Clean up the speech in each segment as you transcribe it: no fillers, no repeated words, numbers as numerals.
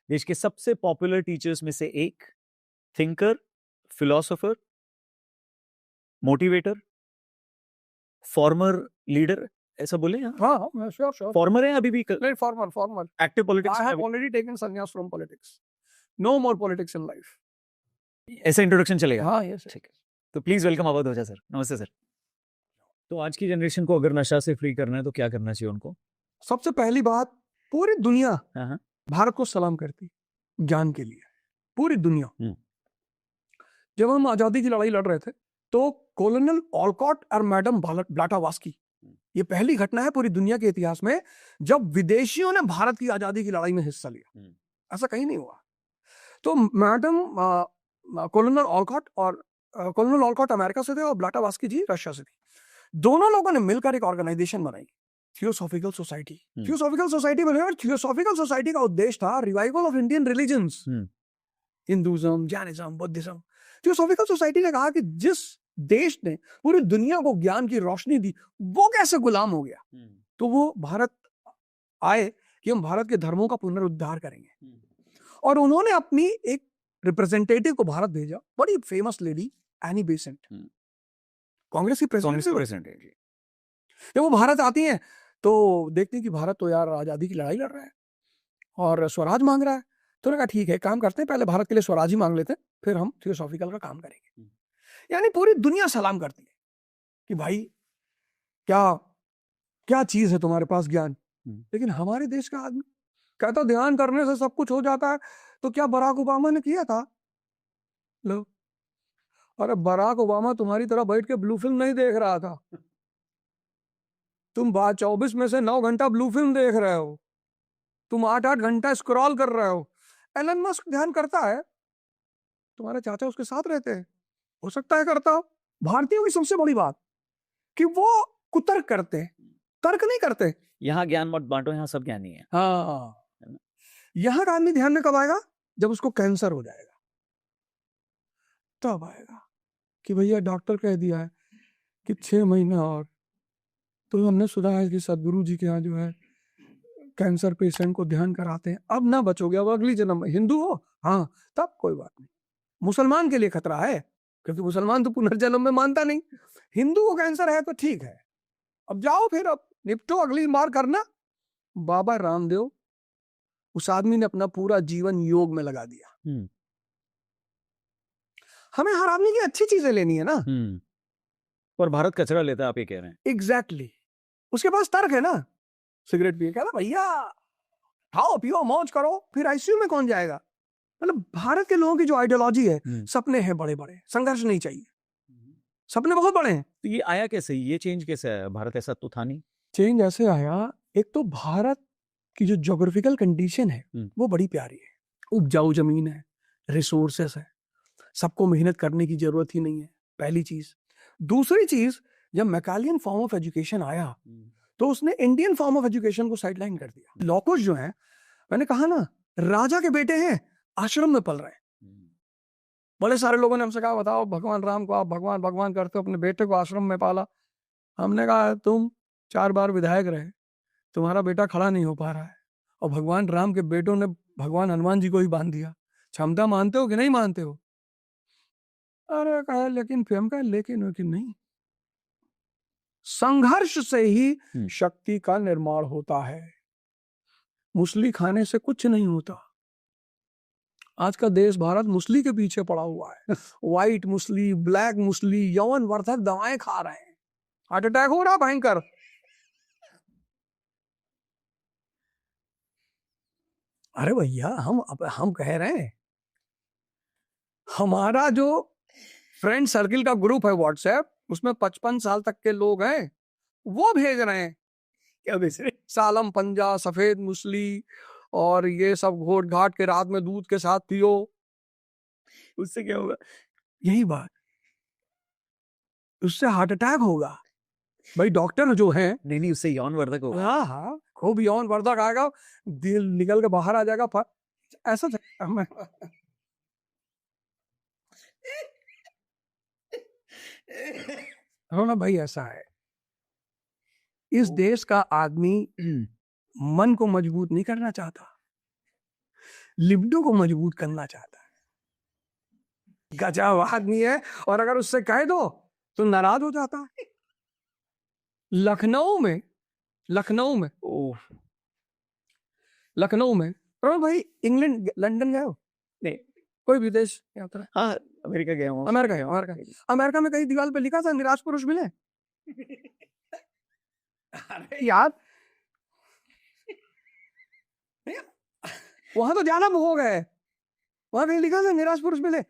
देश के सबसे पॉपुलर टीचर्स में से एक, thinker, philosopher, motivator, farmer leader, ऐसा बोले यहाँ? हाँ, श्योर। फॉर्मर है अभी भी? नहीं, farmer. Active politics? I have already taken sannyas from politics. No more politics in life. ऐसा इंट्रोडक्शन चलेगा? हाँ, yes. ठीक है, तो please welcome Awadh Ojha sir. नमस्ते सर। तो आज की जनरेशन को अगर नशा से फ्री करना है तो क्या करना चाहिए उनको? सबसे पहली बात, पूरी दुनिया हाँ। भारत को सलाम करती ज्ञान के लिए, पूरी दुनिया। जब हम आजादी की लड़ाई लड़ रहे थे तो कॉलोनल ऑलकॉट और मैडम ब्लाटावास्की, ये पहली घटना है पूरी दुनिया के इतिहास में जब विदेशियों ने भारत की आजादी की लड़ाई में हिस्सा लिया। ऐसा कहीं नहीं हुआ। तो मैडम कॉलोनल ऑलकॉट अमेरिका से थे और ब्लाटावास्की जी रशिया से थी। दोनों लोगों ने मिलकर एक ऑर्गेनाइजेशन बनाई, थियोसॉफिकल सोसाइटी। थियोसॉफिकल सोसाइटी बने और थियोसॉफिकल सोसाइटी का उद्देश्य था revival of Indian religions, Hinduism, Jainism, Buddhism. Theosophical society ने कहा कि जिस देश ने पूरी दुनिया को ज्ञान की रोशनी दी वो कैसे गुलाम हो गया। तो वो भारत आए कि हम भारत के धर्मों का पुनरुद्धार करेंगे। और उन्होंने अपनी एक रिप्रेजेंटेटिव को भारत भेजा, बड़ी famous lady Annie Besant, Congress की प्रेसिडेंट है। जब वो भारत आती हैं तो देखती हैं कि भारत तो यार आजादी की लड़ाई लड़ रहा है और स्वराज मांग रहा है। तो उन्होंने कहा ठीक है, काम करते हैं, पहले भारत के लिए स्वराज ही मांग लेते हैं, फिर हम थियोसॉफिकल का काम करेंगे। यानी पूरी दुनिया सलाम करती है कि भाई क्या क्या चीज है तुम्हारे पास, ज्ञान। लेकिन हमारे देश का आदमी कहता ध्यान करने से सब कुछ हो जाता है। तो क्या बराक ओबामा ने किया था? लो, अरे बराक ओबामा तुम्हारी तरह बैठ के ब्लू फिल्म नहीं देख रहा था। तुम 24 में से 9 घंटा ब्लू फिल्म देख रहे हो, तुम 8-8 घंटा स्क्रॉल कर रहे हो। एलन मस्क ध्यान करता है, तुम्हारे चाचा उसके साथ रहते हैं, हो सकता है करता हो। भारतीयों की सबसे बड़ी बात कि वो कुतर्क करते हैं, तर्क नहीं करते। यहाँ ज्ञान मत बांटो, यहाँ सब ज्ञानी है। हाँ, यहाँ का आदमी ध्यान में कब आएगा? जब उसको कैंसर हो जाएगा, तब आएगा कि भैया डॉक्टर कह दिया है कि 6 महीने और। तो हमने सुना है कि सदगुरु जी के यहाँ जो है कैंसर पेशेंट को ध्यान कराते हैं। अब ना बचोगे, अब अगली जन्म में हिंदू हो, हाँ तब कोई बात नहीं। मुसलमान के लिए खतरा है क्योंकि मुसलमान तो पुनर्जन्म में मानता नहीं। हिंदू को कैंसर है तो ठीक है, अब जाओ फिर, अब निपटो, अगली बार करना। बाबा रामदेव, उस आदमी ने अपना पूरा जीवन योग में लगा दिया। हमें हर आदमी की अच्छी चीजें लेनी है ना। पर भारत कचरा लेता है, आप ये कह रहे हैं? एग्जैक्टली। उसके पास तर्क है ना। सिगरेट पिए, कहता भैया खाओ पियो मौज करो, फिर आईसीयू में कौन जाएगा। मतलब भारत के लोगों की जो आइडियोलॉजी है, सपने हैं बड़े बड़े, संघर्ष नहीं चाहिए। सपने बहुत बड़े हैं। तो ये आया कैसे, ये चेंज कैसे आया? भारत ऐसा तो था नहीं। चेंज ऐसे आया, एक तो भारत की जो ज्योग्राफिकल कंडीशन है वो बड़ी प्यारी है, उपजाऊ जमीन है, रिसोर्सेस है, सबको मेहनत करने की जरूरत ही नहीं है, पहली चीज। दूसरी चीज, जब मैकालियन फॉर्म ऑफ एजुकेशन आया तो उसने इंडियन फॉर्म ऑफ एजुकेशन को साइडलाइन कर दिया। लॉकुश जो है, मैंने कहा ना, राजा के बेटे हैं, आश्रम में पल रहे हैं। बड़े सारे लोगों ने हमसे कहा बताओ भगवान राम को आप भगवान भगवान करते हो, अपने बेटे को आश्रम में पाला। हमने कहा तुम 4 बार विधायक रहे, तुम्हारा बेटा खड़ा नहीं हो पा रहा है, और भगवान राम के बेटों ने भगवान हनुमान जी को ही बांध दिया। क्षमता मानते हो कि नहीं मानते हो? अरे कहा लेकिन फिर हम कहा लेकिन नहीं, संघर्ष से ही शक्ति का निर्माण होता है, मुसली खाने से कुछ नहीं होता। आज का देश भारत मुसली के पीछे पड़ा हुआ है। व्हाइट मुसली, ब्लैक मुसली, यौन वर्धक दवाएं खा रहे हैं, हार्ट अटैक हो रहा भयंकर। अरे भैया हम कह रहे हैं, हमारा जो फ्रेंड सर्किल का ग्रुप है व्हाट्सएप, उसमें 55 साल तक के लोग हैं, वो भेज रहे हैं क्या भेज रहे? सालम पंजा, सफेद मुसली और ये सब घोट घाट के रात में दूध के साथ पियो, उससे क्या होगा? यही बात, उससे हार्ट अटैक होगा। भाई डॉक्टर जो है, नहीं उससे यौन वर्धक होगा। हाँ खूब यौन वर्धक आएगा, दिल निकल के बाहर आ जाएगा, ऐसा हो ना भाई। ऐसा है, इस देश का आदमी मन को मजबूत नहीं करना चाहता, लिबिडो को मजबूत करना चाहता है। गजब आदमी है, और अगर उससे कह दो तो नाराज हो जाता है। लखनऊ में ओह लखनऊ में प्रवीण भाई, इंग्लैंड लंदन गए हो? नहीं। कोई विदेश यात्रा? हाँ, अमेरिका गया हूँ। अमेरिका गए हो? अमेरिका में कहीं दीवार पे लिखा था निराश पुरुष मिले? अरे यार, वहां तो जाना हो गए, वहां कहीं लिखा था निराश पुरुष मिले?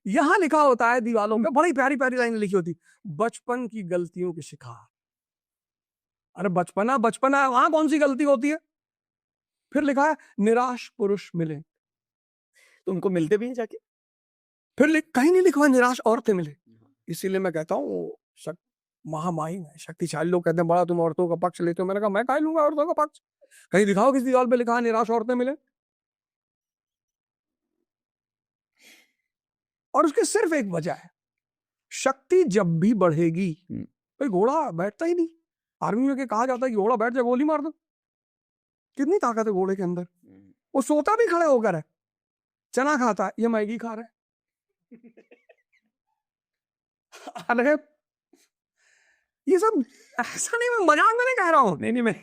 यहां लिखा होता है दीवालों पे, बड़ी प्यारी प्यारी लाइन लिखी होती, बचपन की गलतियों के शिकार। अरे बचपना बचपना है, वहां कौन सी गलती होती है? फिर लिखा है निराश पुरुष मिले। तो उनको मिलते भी हैं जाके? फिर कहीं नहीं लिखा है निराश औरतें मिले। इसीलिए मैं कहता हूँ महामाई है, शक्तिशाली लोग कहते हैं बड़ा तुम औरतों का पक्ष लेते हो। मैंने कहा मैं काहे लूंगा औरतों का पक्ष? कहीं दिखाओ किसी दीवार पे लिखा है निराश औरतें मिले। और उसके सिर्फ एक वजह है, शक्ति जब भी बढ़ेगी, भाई घोड़ा बैठता ही नहीं। आर्मी में कहा जाता है कि घोड़ा बैठ जाए गोली मार दो। कितनी ताकत है घोड़े के अंदर, वो सोता भी खड़े होकर है, चना खाता है, ये मैगी खा रहे हैं। अरे ये सब ऐसा नहीं, मैं मजाक में नहीं कह रहा हूं। नहीं मैं